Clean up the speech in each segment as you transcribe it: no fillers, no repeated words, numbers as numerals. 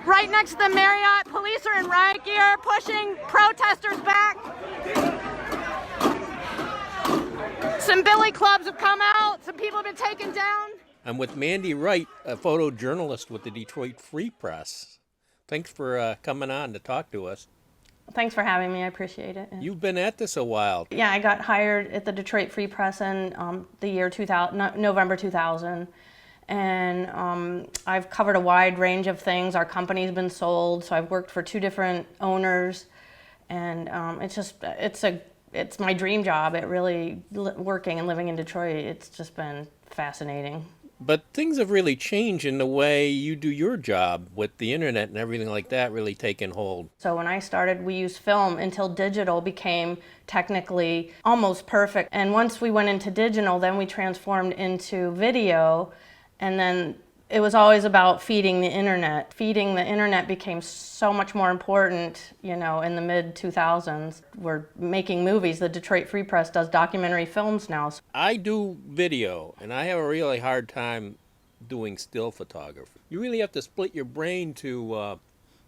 right next to the Marriott. Police are in riot gear, pushing protesters back. Some billy clubs have come out. Some people have been taken down. I'm with Mandi Wright, a photojournalist with the Detroit Free Press. Thanks for coming on to talk to us. Thanks for having me. I appreciate it. You've been at this a while. Yeah, I got hired at the Detroit Free Press in the year 2000, November 2000. And I've covered a wide range of things. Our company's been sold, so I've worked for 2 different owners. And it's my dream job. It really, working and living in Detroit, it's just been fascinating. But things have really changed in the way you do your job with the internet and everything like that really taking hold. So when I started, we used film until digital became technically almost perfect. And once we went into digital, then we transformed into video. And then it was always about feeding the internet. Feeding the internet became so much more important, you know, in the mid-2000s. We're making movies. The Detroit Free Press does documentary films now. I do video, and I have a really hard time doing still photography. You really have to split your brain to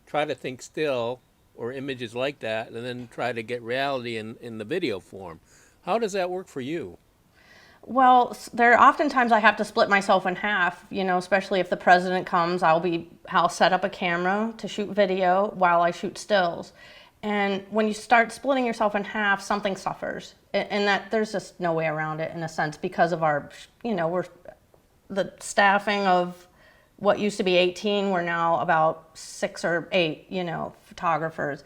try to think still or images like that, and then try to get reality in the video form. How does that work for you? Well, there are oftentimes I have to split myself in half, you know, especially if the president comes, I'll set up a camera to shoot video while I shoot stills. And when you start splitting yourself in half, something suffers. And that there's just no way around it in a sense because of our, you know, we're the staffing of what used to be 18, we're now about 6 or 8, you know, photographers.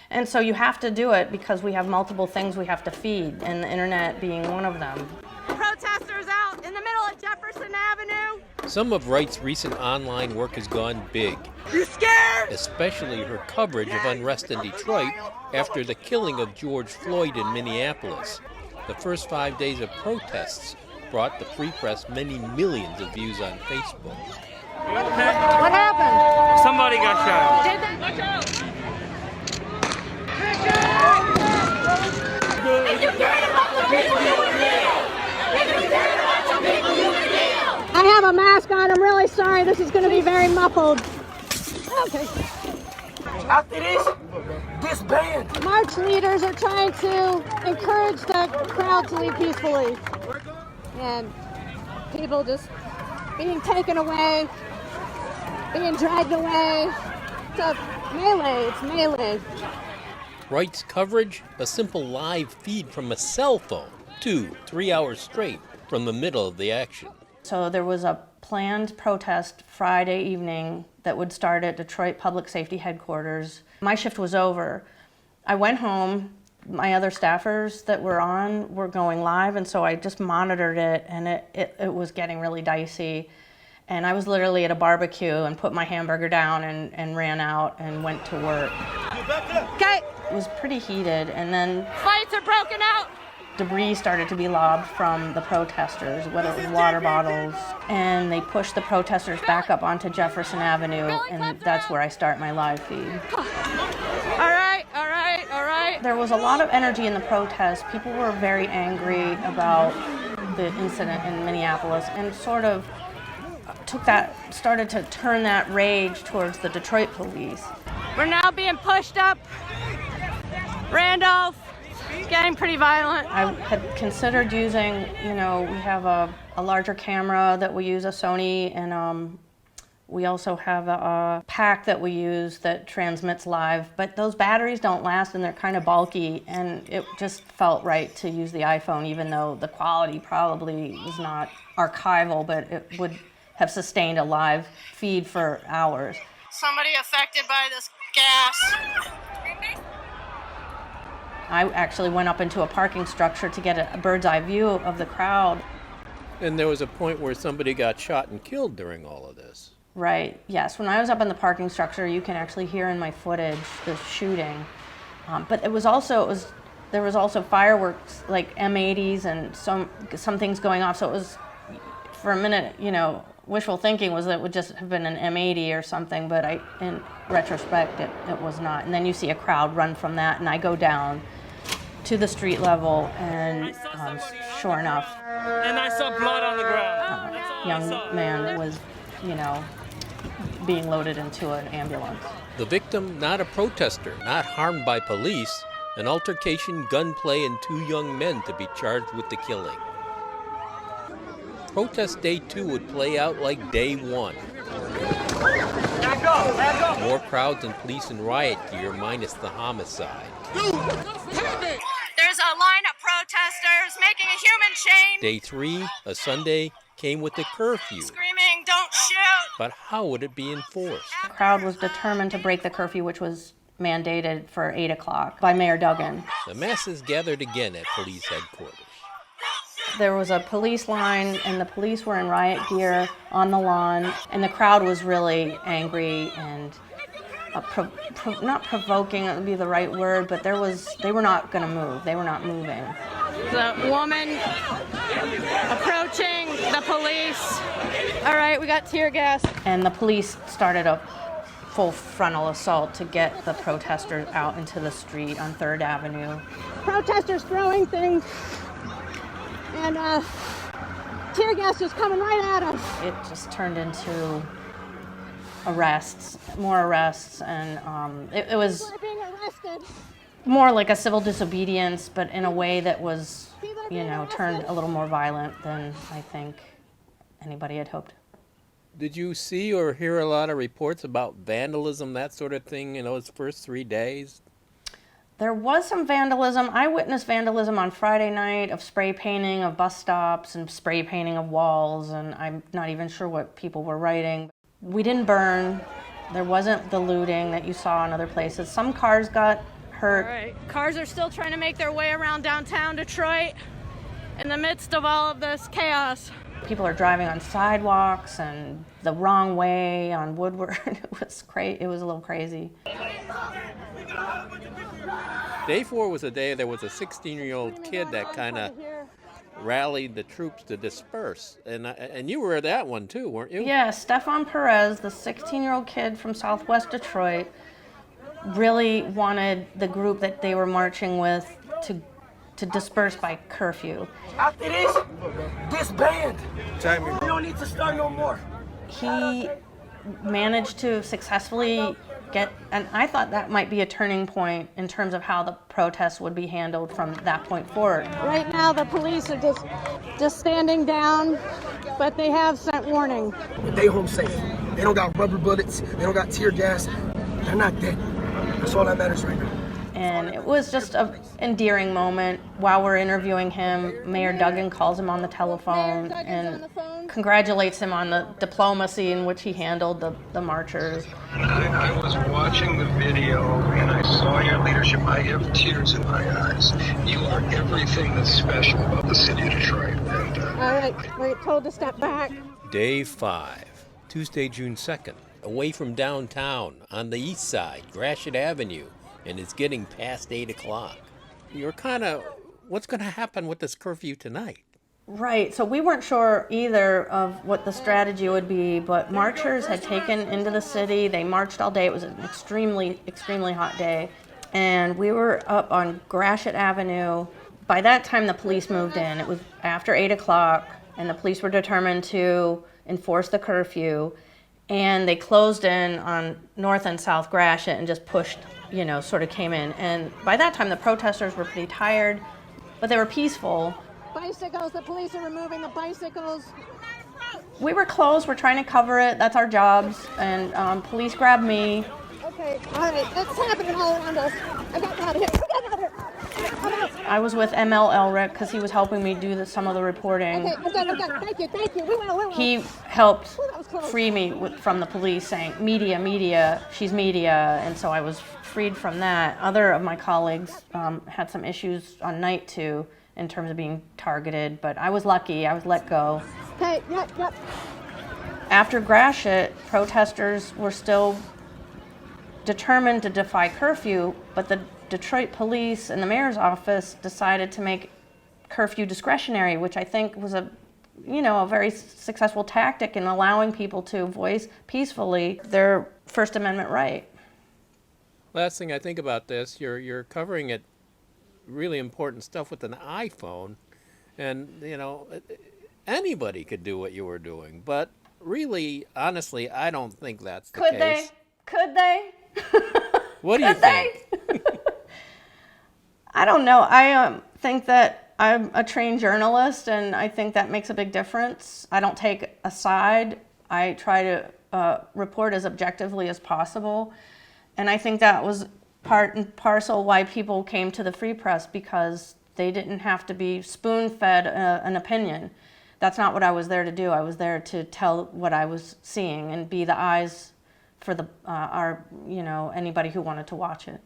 And so you have to do it because we have multiple things we have to feed, and the internet being one of them. Protesters out in the middle of Jefferson Avenue. Some of Wright's recent online work has gone big. You scared? Especially her coverage of unrest in Detroit after the killing of George Floyd in Minneapolis. The first 5 days of protests brought the Free Press many millions of views on Facebook. What happened? Somebody got shot. Did they? Watch out! If you care about the people, you would kneel! If you care about the people, you would kneel! I have a mask on. I'm really sorry. This is going to be very muffled. Okay. After this, disband. March leaders are trying to encourage the crowd to leave peacefully. And people just being taken away, being dragged away. It's a melee. It's melee. Wright's coverage, a simple live feed from a cell phone, 2-3 hours straight from the middle of the action. So there was a planned protest Friday evening that would start at Detroit Public Safety Headquarters. My shift was over. I went home. My other staffers that were on were going live, and so I just monitored it, and it was getting really dicey. And I was literally at a barbecue and put my hamburger down and ran out and went to work. Okay. It was pretty heated, and then fights are broken out. Debris started to be lobbed from the protesters, whether it was water bottles, and they pushed the protesters back up onto Jefferson Avenue, and that's where I start my live feed. All right, all right, all right. There was a lot of energy in the protest. People were very angry about the incident in Minneapolis, and sort of started to turn that rage towards the Detroit police. We're now being pushed up. Randolph, it's getting pretty violent. I had considered using, you know, we have a larger camera that we use, a Sony, and we also have a pack that we use that transmits live, but those batteries don't last and they're kind of bulky, and it just felt right to use the iPhone, even though the quality probably was not archival, but it would have sustained a live feed for hours. Somebody affected by this gas. I actually went up into a parking structure to get a bird's eye view of the crowd. And there was a point where somebody got shot and killed during all of this. Right, yes. When I was up in the parking structure, you can actually hear in my footage the shooting. But there was also fireworks, like M80s and some things going off. So it was, for a minute, you know, wishful thinking was that it would just have been an M80 or something, but in retrospect, it was not. And then you see a crowd run from that, and I go down to the street level, and sure enough, and I saw blood on the ground. Young man was, you know, being loaded into an ambulance. The victim, not a protester, not harmed by police, an altercation, gunplay, and 2 young men to be charged with the killing. Protest day 2 would play out like day 1. More crowds and police in riot gear minus the homicide. There's a line of protesters making a human chain. Day 3, a Sunday, came with the curfew. Screaming, "Don't shoot!" But how would it be enforced? The crowd was determined to break the curfew, which was mandated for 8 o'clock by Mayor Duggan. The masses gathered again at police headquarters. There was a police line, and the police were in riot gear on the lawn, and the crowd was really angry and not provoking, it would be the right word, but they were not going to move. They were not moving. The woman approaching the police. All right, we got tear gas. And the police started a full frontal assault to get the protesters out into the street on 3rd Avenue. Protesters throwing things, and tear gas just coming right at us. It just turned into arrests, more arrests, and it was We're being arrested. more like a civil disobedience, but in a way that was, turned a little more violent than I think anybody had hoped. Did you see or hear a lot of reports about vandalism, that sort of thing, in those first 3 days? There was some vandalism. I witnessed vandalism on Friday night of spray painting of bus stops and spray painting of walls, and I'm not even sure what people were writing. We didn't burn. There wasn't the looting that you saw in other places. Some cars got hurt. All right, cars are still trying to make their way around downtown Detroit in the midst of all of this chaos. People are driving on sidewalks and the wrong way on Woodward. It was crazy. It was a little crazy. Day 4 was a day there was a 16-year-old kid that kind of rallied the troops to disperse. And you were at that one too, weren't you? Yeah, Stefan Perez, the 16-year-old kid from Southwest Detroit, really wanted the group that they were marching with to disperse by curfew. After this, disband. We don't need to start no more. He managed to successfully and I thought that might be a turning point in terms of how the protests would be handled from that point forward. Right now, the police are just standing down, but they have sent warning. They home safe. They don't got rubber bullets. They don't got tear gas. They're not dead. That's all that matters right now. And it was just an endearing moment. While we're interviewing him, Mayor Duggan calls him on the telephone and congratulates him on the diplomacy in which he handled the marchers. I was watching the video and I saw your leadership. I have tears in my eyes. You are everything that's special about the city of Detroit. And, All right, we're told to step back. Day 5, Tuesday, June 2nd, away from downtown on the east side, Gratiot Avenue, and it's getting past 8 o'clock. You're kind of, what's going to happen with this curfew tonight? Right, so we weren't sure either of what the strategy would be, but marchers had taken into the city. They marched all day. It was an extremely, extremely hot day. And we were up on Gratiot Avenue. By that time, the police moved in. It was after 8 o'clock, and the police were determined to enforce the curfew. And they closed in on North and South Gratiot and just pushed, sort of came in. And by that time, the protesters were pretty tired, but they were peaceful. Bicycles, the police are removing the bicycles. We were closed, we're trying to cover it, that's our jobs, and police grabbed me. Okay, all right, it's happening all around us. I got out of here, I got out of here. I was with ML Elric because he was helping me do some of the reporting. Okay, I'm done, thank you, we will. He helped that was close. free me from the police saying, media, she's media, and so I was freed from that. Other of my colleagues had some issues on night 2 in terms of being targeted, but I was lucky, I was let go. Okay, yep. After Gratiot, protesters were still determined to defy curfew, but the Detroit police and the mayor's office decided to make curfew discretionary, which I think was a very successful tactic in allowing people to voice peacefully their First Amendment right. Last thing I think about this, you're covering it really important stuff with an iPhone, and anybody could do what you were doing, but really, honestly, I don't think that's the Could they? case. Could they? What do you Could they? think? I don't know. I think that I'm a trained journalist, and I think that makes a big difference. I don't take a side. I try to report as objectively as possible. And I think that was part and parcel why people came to the Free Press, because they didn't have to be spoon-fed an opinion. That's not what I was there to do. I was there to tell what I was seeing and be the eyes for anybody who wanted to watch it.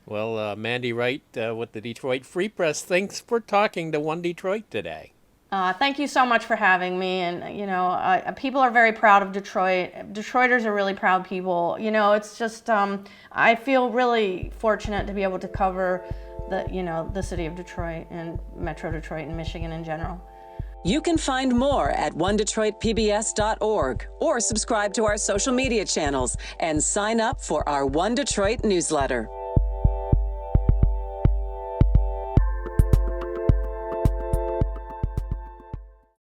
Well, Mandi Wright with the Detroit Free Press, thanks for talking to One Detroit today. Thank you so much for having me. And, people are very proud of Detroit. Detroiters are really proud people. It's just, I feel really fortunate to be able to cover the city of Detroit and Metro Detroit and Michigan in general. You can find more at onedetroitpbs.org or subscribe to our social media channels and sign up for our One Detroit newsletter.